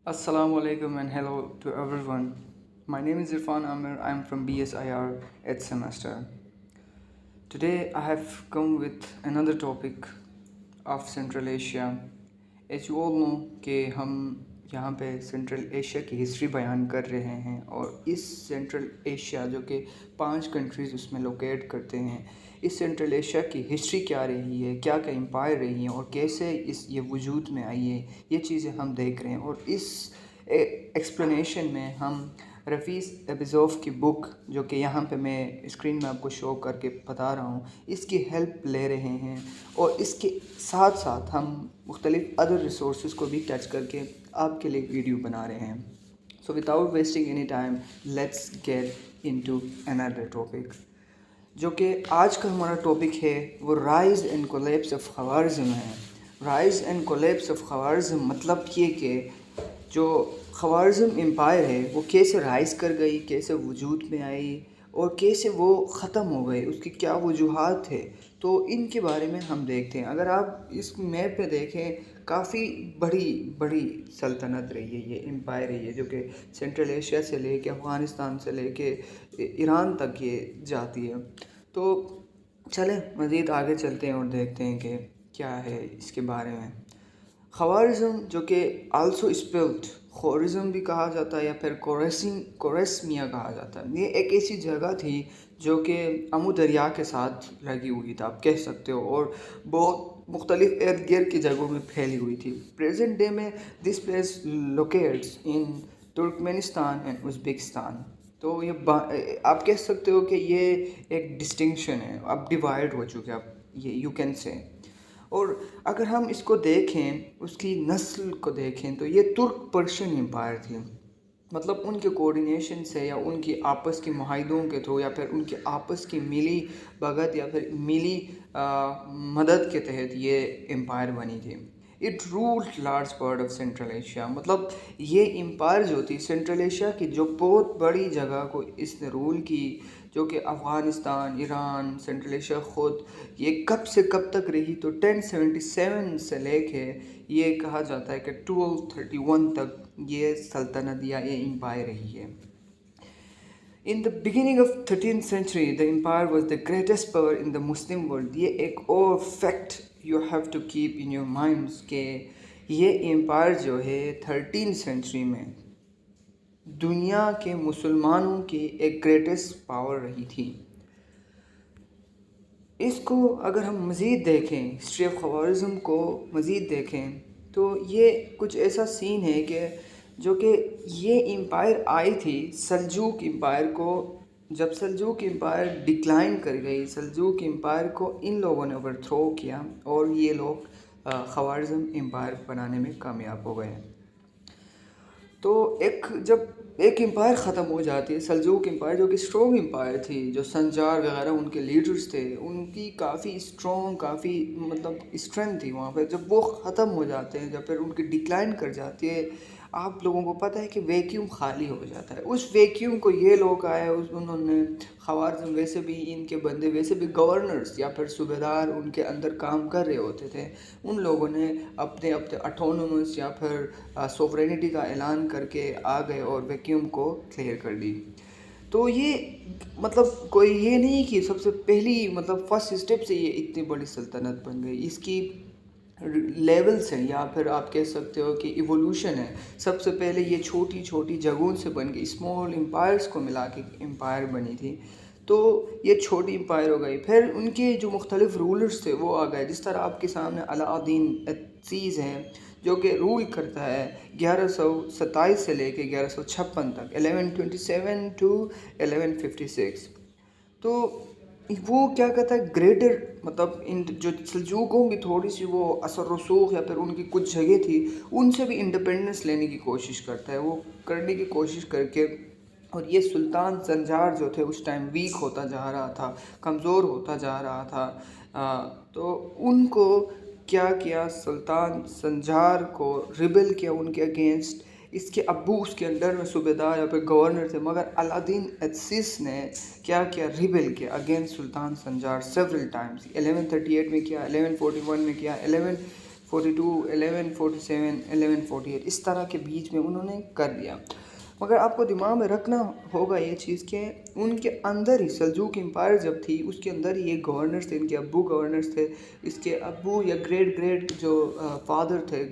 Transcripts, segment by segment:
Assalamu alaikum and hello to everyone. My name is Irfan Amir. I'm from BSIR 8th semester. Today I have come with another topic of Central Asia. As you all know کہ ہم یہاں پہ central Asia کی history بیان کر رہے ہیں اور اس سینٹرل ایشیا جو کہ 5 کنٹریز اس میں لوکیٹ کرتے ہیں، اس سینٹرل ایشیا کی ہسٹری کیا رہی ہے، کیا کیا امپائر رہی ہیں اور کیسے یہ وجود میں آئی ہے، یہ چیزیں ہم دیکھ رہے ہیں. اور اس ایکسپلینیشن میں ہم رفیس ایبیزوف کی بک جو کہ یہاں پہ میں اسکرین میں آپ کو شو کر کے بتا رہا ہوں، اس کی ہیلپ لے رہے ہیں اور اس کے ساتھ ساتھ ہم مختلف ادر ریسورسز کو بھی ٹچ کر کے آپ کے لیے ویڈیو بنا رہے ہیں. So without wasting any time let's get into another topic. جو کہ آج کا ہمارا ٹاپک ہے وہ rise and collapse of Khwarazm ہے. Rise and collapse of Khwarazm مطلب یہ کہ جو خوارزم امپائر ہے وہ کیسے رائز کر گئی، کیسے وجود میں آئی اور کیسے وہ ختم ہو گئی، اس کی کیا وجوہات تھے، تو ان کے بارے میں ہم دیکھتے ہیں. اگر آپ اس میپ پہ دیکھیں کافی بڑی سلطنت رہی ہے، یہ امپائر ہے جو کہ سینٹرل ایشیا سے لے کے افغانستان سے لے کے ایران تک یہ جاتی ہے. تو چلیں مزید آگے چلتے ہیں اور دیکھتے ہیں کہ کیا ہے اس کے بارے میں. خوارزم جو کہ آلسو اسپیلڈ خوارزم بھی کہا جاتا ہے یا پھر کوریسمیا کہا جاتا ہے، یہ ایک ایسی جگہ تھی جو کہ امو دریا کے ساتھ لگی ہوئی تھا آپ کہہ سکتے ہو، اور بہت مختلف ارد گرد کی جگہوں میں پھیلی ہوئی تھی. پریزنٹ ڈے میں this place locates in Turkmenistan and Uzbekistan. تو یہ آپ کہہ سکتے ہو کہ یہ ایک ڈسٹنکشن ہے، اب ڈیوائڈ ہو چکے اب یہ یو کین سے. اور اگر ہم اس کو دیکھیں، اس کی نسل کو دیکھیں تو یہ ترک پرشین امپائر تھی. مطلب ان کے کوآرڈینیشن سے یا ان کی آپس کی معاہدوں کے تھرو یا پھر ان کے آپس کی ملی بھگت یا پھر ملی مدد کے تحت یہ امپائر بنی تھی. It ruled large part of central Asia. مطلب یہ امپائر جو تھی سینٹرل ایشیا کی جو بہت بڑی جگہ کو اس نے رول کی، جو کہ افغانستان، ایران، سینٹرل ایشیا خود، یہ کب سے کب تک رہی تو 1077 سے لے کے یہ کہا جاتا ہے کہ 1231 تک یہ سلطنت یا یہ امپائر رہی ہے. In the beginning of 13th century, the empire was the greatest power in the Muslim world. یہ ایک اور fact you have to keep in your minds کہ یہ امپائر جو ہے 13th سینچری میں دنیا کے مسلمانوں کی ایک گریٹسٹ پاور رہی تھی. اس کو اگر ہم مزید دیکھیں، ہسٹری آف خوارزم کو مزید دیکھیں تو یہ کچھ ایسا سین ہے کہ جو کہ یہ امپائر آئی تھی سلجوق امپائر کو. جب سلجوق امپائر ڈکلائن کر گئی، سلجوق امپائر کو ان لوگوں نے اوور تھرو کیا اور یہ لوگ خوارزم امپائر بنانے میں کامیاب ہو گئے. تو جب ایک امپائر ختم ہو جاتی ہے، سلجوق امپائر جو کہ اسٹرانگ امپائر تھی، جو سنجار وغیرہ ان کے لیڈرز تھے، ان کی کافی اسٹرانگ، کافی مطلب اسٹرینتھ تھی وہاں پہ، جب وہ ختم ہو جاتے ہیں، جب پھر ان کی ڈکلائن کر جاتی ہے، آپ لوگوں کو پتہ ہے کہ ویکیوم خالی ہو جاتا ہے. اس ویکیوم کو یہ لوگ آئے، انہوں نے خوارزم ویسے بھی ان کے بندے ویسے بھی گورنرز یا پھر صوبیدار ان کے اندر کام کر رہے ہوتے تھے، ان لوگوں نے اپنے اٹونومس یا پھر سوورینٹی کا اعلان کر کے آ گئے اور ویکیوم کو کلیئر کر دی. تو یہ مطلب کوئی یہ نہیں کہ سب سے پہلی مطلب فرسٹ اسٹیپ سے یہ اتنی بڑی سلطنت بن گئی. اس کی لیولز ہیں یا پھر آپ کہہ سکتے ہو کہ ایوولوشن ہے. سب سے پہلے یہ چھوٹی چھوٹی جگہوں سے بن گئی، اسمال امپائرز کو ملا کے امپائر بنی تھی. تو یہ چھوٹی امپائر ہو گئی. پھر ان کے جو مختلف رولرز تھے وہ آ گئے، جس طرح آپ کے سامنے علاء الدین عزیز ہیں جو کہ رول کرتا ہے 1127 سے لے کے 1156 تک، 1127 to 1156. تو وہ کیا کہتا ہے گریٹر مطلب ان جو سلجوقوں کی تھوڑی سی وہ اثر رسوخ یا پھر ان کی کچھ جگہ تھی، ان سے بھی انڈیپینڈنس لینے کی کوشش کرتا ہے، وہ کرنے کی کوشش کر کے. اور یہ سلطان سنجار جو تھے اس ٹائم ویک ہوتا جا رہا تھا، کمزور ہوتا جا رہا تھا. تو ان کو کیا سلطان سنجار کو ریبل کیا ان کے اگینسٹ. اس کے ابو اس کے انڈر میں صوبیدار یا پھر گورنر تھے، مگر الادین عزیز نے کیا ریبل کیا اگینسٹ سلطان سنجار سیورل ٹائمز. 1138 میں کیا، 1141 میں کیا، 42, 1147, 1148 اس طرح کے بیچ میں انہوں نے کر دیا. مگر آپ کو دماغ میں رکھنا ہوگا یہ چیز کہ ان کے اندر ہی سلجوق امپائر جب تھی اس کے اندر ہی یہ گورنرز تھے، ان کے ابو گورنرز تھے، اس کے ابو یا گریٹ جو فادر تھے،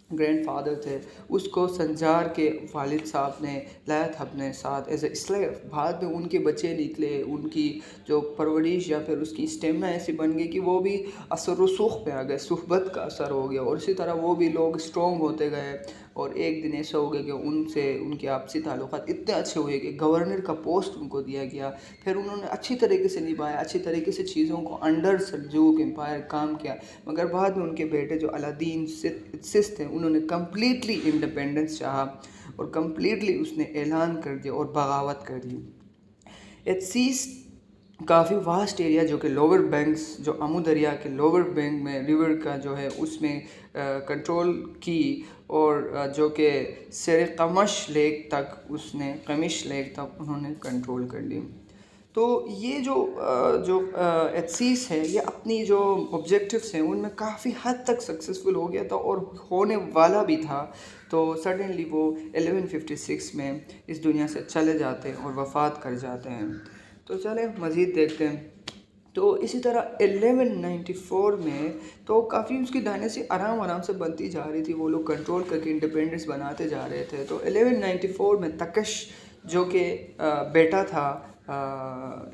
گرینڈ فادر تھے، اس کو سنجار کے والد صاحب نے لایا تھا اپنے ساتھ ایز اے اسلیو. بعد میں ان کے بچے نکلے، ان کی جو پرورش یا پھر اس کی اسٹیمنا ایسی بن گئی کہ وہ بھی اثر و رسوخ پہ آ گئے، صحبت کا اثر ہو گیا، اور اسی طرح وہ بھی لوگ اسٹرانگ ہوتے گئے. اور ایک دن ایسا ہو گیا کہ ان کے آپسی تعلقات اتنے اچھے ہوئے کہ گورنر کا پوسٹ ان کو دیا گیا. پھر انہوں نے اچھی طریقے سے نبھایا، اچھی طریقے سے چیزوں کو انڈر سلجوق امپائر کام کیا. مگر بعد میں ان کے بیٹے جو الادین سس تھے انہوں نے کمپلیٹلی انڈیپینڈنس چاہا اور کمپلیٹلی اس نے اعلان کر دیا اور بغاوت کر دی. ایتسیس کافی واسٹ ایریا جو کہ لوور بینکس، جو امو دریا کے لوور بینک میں ریور کا جو ہے اس میں کنٹرول کی، اور جو کہ سر قمش لیک تک انہوں نے کنٹرول کر لی. تو یہ جو ایتسیس ہے یہ اپنی جو آبجیکٹیوز ہیں ان میں کافی حد تک سکسیزفل ہو گیا تھا اور ہونے والا بھی تھا. تو سڈنلی وہ 1156 میں اس دنیا سے چلے جاتے اور وفات کر جاتے ہیں. تو چلیں مزید دیکھتے ہیں. تو اسی طرح 1194 میں تو کافی اس کی ڈائنیسٹی آرام سے بنتی جا رہی تھی، وہ لوگ کنٹرول کر کے انڈیپینڈنس بناتے جا رہے تھے. تو 1194 میں تکش جو کہ بیٹا تھا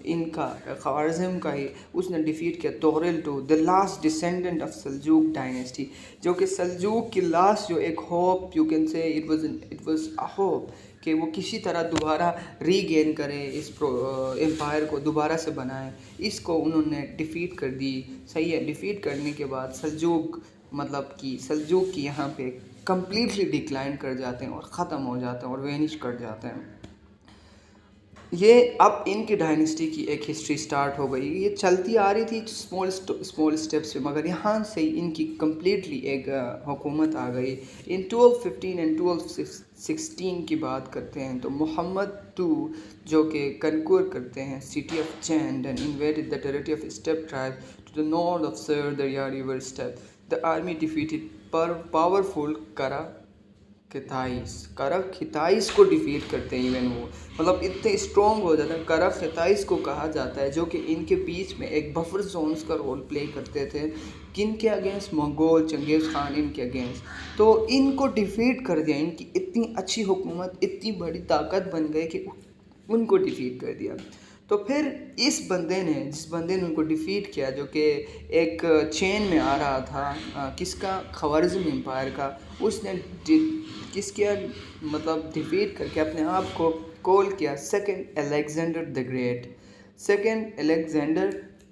ان کا خوارزم کا ہی، اس نے ڈیفیٹ کیا Tughril to the last descendant of Seljuk dynasty, جو کہ سلجوق کی لاسٹ جو ایک hope you can say it was a hope کہ وہ کسی طرح دوبارہ ری گین کرے، اس امپائر کو دوبارہ سے بنائے. اس کو انہوں نے ڈیفیٹ کر دی. صحیح ہے، ڈیفیٹ کرنے کے بعد سلجوق کی یہاں پہ کمپلیٹلی ڈکلائن کر جاتے ہیں اور ختم ہو جاتے ہیں اور وینش کر جاتے ہیں. یہ اب ان کی ڈائنیسٹی کی ایک ہسٹری سٹارٹ ہو گئی. یہ چلتی آ رہی تھی اسمال اسٹیپس پہ، مگر یہاں سے ان کی کمپلیٹلی ایک حکومت آ گئی. ان 1215 اینڈ 1216 کی بات کرتے ہیں تو محمد جو کہ کنکور کرتے ہیں سٹی آف چینڈ and invaded the territory of steppe tribe to the north of Syr Darya river steppe. The army defeated powerful Karakhitais کو ڈیفیٹ کرتے ہیں. ایون وہ مطلب اتنے اسٹرانگ ہو جاتے ہیں. کرخیتائس کو کہا جاتا ہے جو کہ ان کے بیچ میں ایک بفر زونز کا رول پلے کرتے تھے. کن کے اگینسٹ؟ منگول، چنگیز خان ان کے اگینسٹ. تو ان کو ڈیفیٹ کر دیا. ان کی اتنی اچھی حکومت، اتنی بڑی طاقت بن گئے کہ ان کو ڈیفیٹ کر دیا. تو پھر جس بندے نے ان کو ڈیفیٹ کیا، جو کہ ایک چین میں آ رہا تھا کس کا؟ خوارزم امپائر کا. اس نے کس کیا مطلب ڈیفیٹ کر کے اپنے آپ کو کال کیا سیکنڈ الیگزینڈر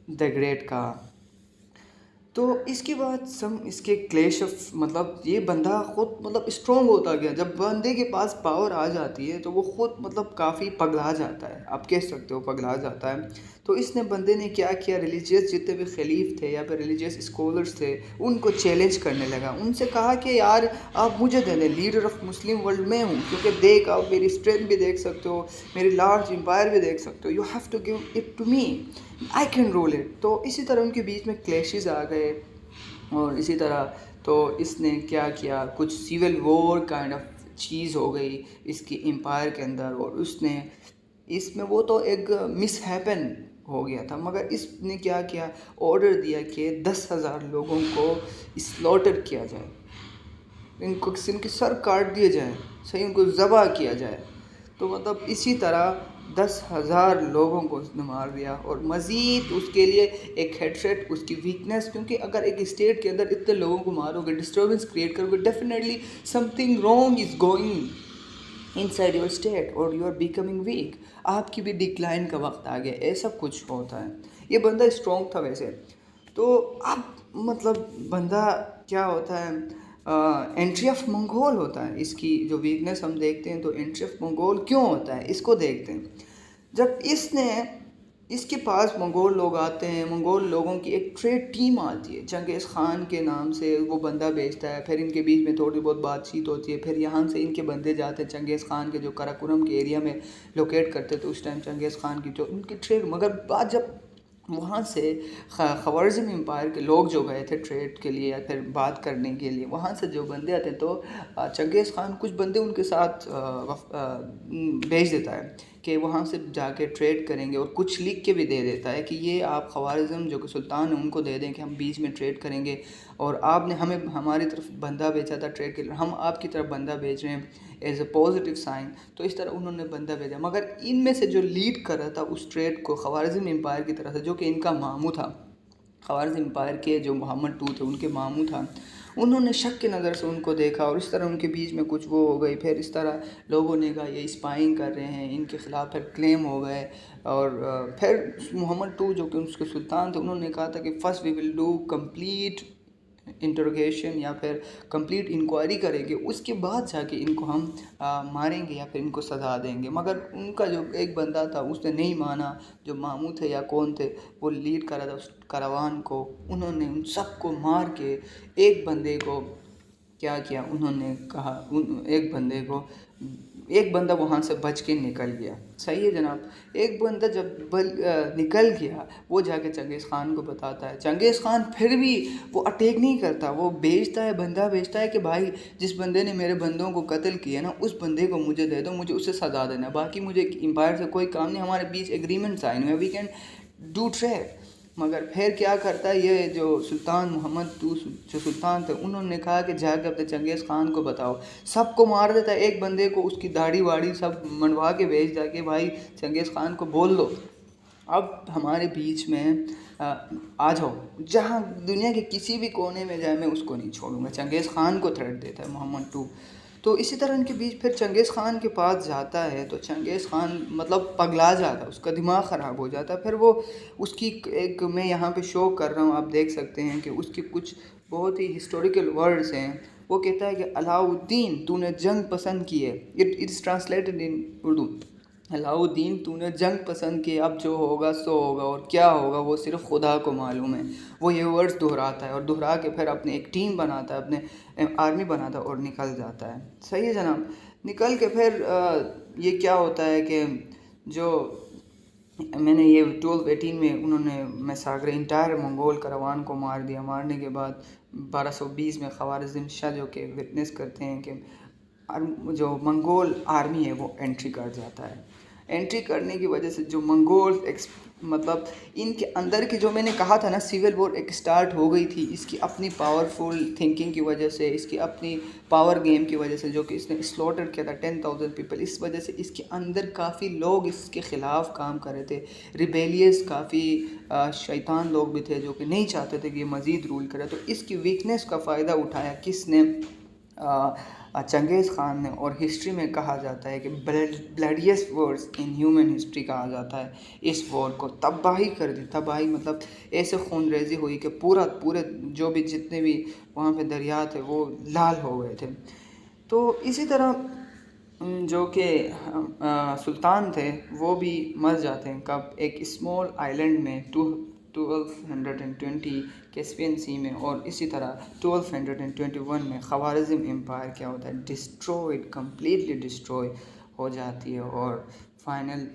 دا گریٹ کا. تو اس کے بعد اس کے کلیش آف مطلب یہ بندہ خود مطلب اسٹرانگ ہوتا گیا. جب بندے کے پاس پاور آ جاتی ہے تو وہ خود مطلب کافی پگلا جاتا ہے، آپ کہہ سکتے ہو پگلا جاتا ہے. تو اس نے بندے نے کیا کیا، ریلیجیس جتنے بھی خلیف تھے یا پھر ریلیجیس اسکولرز تھے ان کو چیلنج کرنے لگا. ان سے کہا کہ یار آپ مجھے دے دیں، لیڈر آف مسلم ورلڈ میں ہوں، کیونکہ دیکھ آپ میری اسٹرینتھ بھی دیکھ سکتے ہو، میری لارج امپائر بھی دیکھ سکتے ہو. You have to give it to me, I can roll it. تو اسی طرح ان کے بیچ میں کلیشز آ گئے. اور اسی طرح تو اس نے کیا کیا، کچھ civil war kind of cheese ہو گئی اس کی امپائر کے اندر. اور اس میں وہ تو ایک مس ہیپن ہو گیا تھا، مگر اس نے کیا کیا، آرڈر دیا کہ 10,000 لوگوں کو سلوٹر کیا جائے، ان کے سر کاٹ دیے جائیں، صحیح، ان کو ذبح کیا جائے. تو مطلب اسی طرح 10,000 لوگوں کو اس نے مار دیا. اور مزید اس کے لیے ایک ہیٹریٹ، اس کی ویکنیس، کیونکہ اگر ایک اسٹیٹ کے اندر اتنے لوگوں کو مارو گے، ڈسٹربنس کریٹ کرو گے، definitely something wrong is going inside your state اور یو آر بیکمنگ ویک. آپ کی بھی ڈکلائن کا وقت آ گیا، ایسا کچھ ہوتا ہے. یہ بندہ اسٹرانگ تھا ویسے. تو اب مطلب بندہ کیا ہوتا ہے، انٹری آف منگول ہوتا ہے. اس کی جو ویکنیس ہم دیکھتے ہیں تو انٹری آف منگول کیوں ہوتا ہے اس کو دیکھتے ہیں. جب اس کے پاس منگول لوگ آتے ہیں، منگول لوگوں کی ایک ٹریڈ ٹیم آتی ہے، چنگیز خان کے نام سے وہ بندہ بیچتا ہے. پھر ان کے بیچ میں تھوڑی بہت بات چیت ہوتی ہے. پھر یہاں سے ان کے بندے جاتے ہیں چنگیز خان کے جو کراکورم کے ایریا میں لوکیٹ کرتے تھے اس ٹائم چنگیز خان کی جو ان کی ٹریڈ. مگر بعد جب وہاں سے خوارزم امپائر کے لوگ جو گئے تھے ٹریڈ کے لیے یا پھر بات کرنے کے لیے، وہاں سے جو بندے آتے تو چنگیز خان کچھ بندے ان کے ساتھ بھیج دیتا ہے کہ وہاں سے جا کے ٹریڈ کریں گے، اور کچھ لکھ کے بھی دے دیتا ہے کہ یہ آپ خوارزم جو کہ سلطان ہیں ان کو دے دیں کہ ہم بیچ میں ٹریڈ کریں گے، اور آپ نے ہمیں ہماری طرف بندہ بھیجا تھا ٹریڈ کے لیے، ہم آپ کی طرف بندہ بھیج رہے ہیں ایز اے پازیٹیو سائن. تو اس طرح انہوں نے بندہ بھیجا، مگر ان میں سے جو لیڈ کر رہا تھا اس ٹریڈ کو خوارزم امپائر کی طرف سے، جو کہ ان کا ماموں تھا، خوارزم امپائر کے جو محمد ٹو تھے ان کے ماموں تھا، انہوں نے شک کی نظر سے ان کو دیکھا، اور اس طرح ان کے بیچ میں کچھ وہ ہو گئی. پھر اس طرح لوگوں نے کہا یہ اسپائنگ کر رہے ہیں، ان کے خلاف پھر کلیم ہو گئے. اور پھر محمد ٹو جو کہ اس کے سلطان تھے، انہوں نے کہا تھا کہ first we will do complete interrogation یا پھر کمپلیٹ انکوائری کریں گے، اس کے بعد جا کے ان کو ہم ماریں گے یا پھر ان کو سزا دیں گے. مگر ان کا جو ایک بندہ تھا اس نے نہیں مانا، جو ماموں تھے یا کون تھے وہ لیڈ کر رہا تھا اس کاروان کو، انہوں نے ان سب کو مار کے ایک بندے کو کیا کیا، انہوں نے کہا ایک بندہ وہاں سے بچ کے نکل گیا. صحیح ہے جناب. ایک بندہ جب نکل گیا وہ جا کے چنگیز خان کو بتاتا ہے. چنگیز خان پھر بھی وہ اٹیک نہیں کرتا، وہ بندہ بھیجتا ہے کہ بھائی جس بندے نے میرے بندوں کو قتل کیا نا اس بندے کو مجھے دے دو، مجھے اسے سزا دینا، باقی مجھے امپائر سے کوئی کام نہیں، ہمارے بیچ ایگریمنٹ سائن ہوئے، وی کین ڈو ٹریڈ. مگر پھر کیا کرتا ہے یہ جو سلطان محمد ٹو جو سلطان تھے، انہوں نے کہا کہ جا کے اپنے چنگیز خان کو بتاؤ. سب کو مار دیتا ہے، ایک بندے کو اس کی داڑھی واڑی سب منڈوا کے بھیج جا کے بھائی چنگیز خان کو بول دو اب ہمارے بیچ میں آ جاؤ، جہاں دنیا کے کسی بھی کونے میں جائے میں اس کو نہیں چھوڑوں گا. چنگیز خان کو تھریٹ دیتا ہے محمد ٹو. تو اسی طرح ان کے بیچ پھر چنگیز خان کے پاس جاتا ہے تو چنگیز خان مطلب پگلا جاتا ہے، اس کا دماغ خراب ہو جاتا ہے. پھر وہ اس کی ایک میں یہاں پہ شو کر رہا ہوں، آپ دیکھ سکتے ہیں کہ اس کی کچھ بہت ہی ہسٹوریکل ورڈز ہیں. وہ کہتا ہے کہ علاؤالدین تو نے جنگ پسند کی ہے، it is translated in Urdu. Alauddin تو نے جنگ پسند کی، اب جو ہوگا سو ہوگا، اور کیا ہوگا وہ صرف خدا کو معلوم ہے. وہ یہ ورڈز دہراتا ہے اور دہرا کے پھر اپنے ایک ٹیم بناتا ہے، اپنے آرمی بناتا ہے اور نکل جاتا ہے. صحیح ہے جناب. نکل کے پھر یہ کیا ہوتا ہے کہ جو میں نے یہ 1218 میں انہوں نے میساکر انٹائر منگول کروان کو مار دیا. مارنے کے بعد 1220 میں خوارزم شاہ جو کہ وٹنس کرتے ہیں کہ جو منگول آرمی ہے وہ انٹری کر جاتا ہے. انٹری کرنے کی وجہ سے جو منگول مطلب ان کے اندر کی جو میں نے کہا تھا نا سول وار ایک سٹارٹ ہو گئی تھی، اس کی اپنی پاورفل تھنکنگ کی وجہ سے، اس کی اپنی پاور گیم کی وجہ سے، جو کہ اس نے سلوٹر کیا تھا 10,000 پیپل، اس وجہ سے اس کے اندر کافی لوگ اس کے خلاف کام کر رہے تھے. ریبیلیس کافی شیطان لوگ بھی تھے جو کہ نہیں چاہتے تھے کہ یہ مزید رول کرے. تو اس کی ویکنیس کا فائدہ اٹھایا کس نے؟ چنگیز خان نے. اور ہسٹری میں کہا جاتا ہے کہ بلیڈیسٹ وارز ان ہیومن ہسٹری کہا جاتا ہے اس وار کو. تباہی کر دی، تباہی مطلب ایسے خون ریزی ہوئی کہ پورے جو بھی جتنے بھی وہاں پہ دریا تھے وہ لال ہو گئے تھے. تو اسی طرح جو کہ سلطان تھے وہ بھی مر جاتے ہیں. کب؟ ایک اسمال آئلینڈ میں 1220 کیسپین سی میں، اور اسی طرح 1221 میں خوارزم امپائر کیا ہوتا ہے؟ کمپلیٹلی ڈسٹروائے ہو جاتی ہے، اور فائنل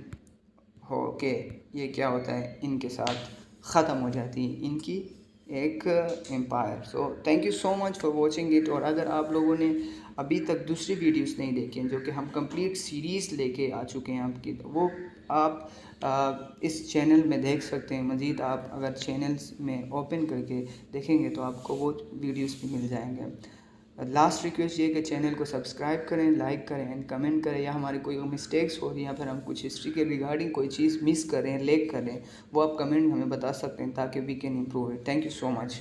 ہو کے یہ کیا ہوتا ہے ان کے ساتھ ختم ہو جاتی ہے ان کی ایک empire. So thank you so much for watching it. اور اگر آپ لوگوں نے ابھی تک دوسری ویڈیوز نہیں دیکھی ہیں جو کہ ہم کمپلیٹ سیریز لے کے آ چکے ہیں آپ کی، تو وہ آپ اس چینل میں دیکھ سکتے ہیں. مزید آپ اگر چینلز میں اوپن کر کے دیکھیں گے تو آپ کو وہ ویڈیوز بھی مل جائیں گے. لاسٹ ریکویسٹ یہ کہ چینل کو سبسکرائب کریں، لائک کریں اینڈ کمنٹ کریں، یا ہماری کوئی مسٹیکس ہو رہی ہیں یا پھر ہم کچھ ہسٹری کے ریگارڈنگ کوئی چیز مس کریں، لیک کریں، وہ آپ کمنٹ ہمیں بتا سکتے ہیں تاکہ we can improve it. Thank you so much.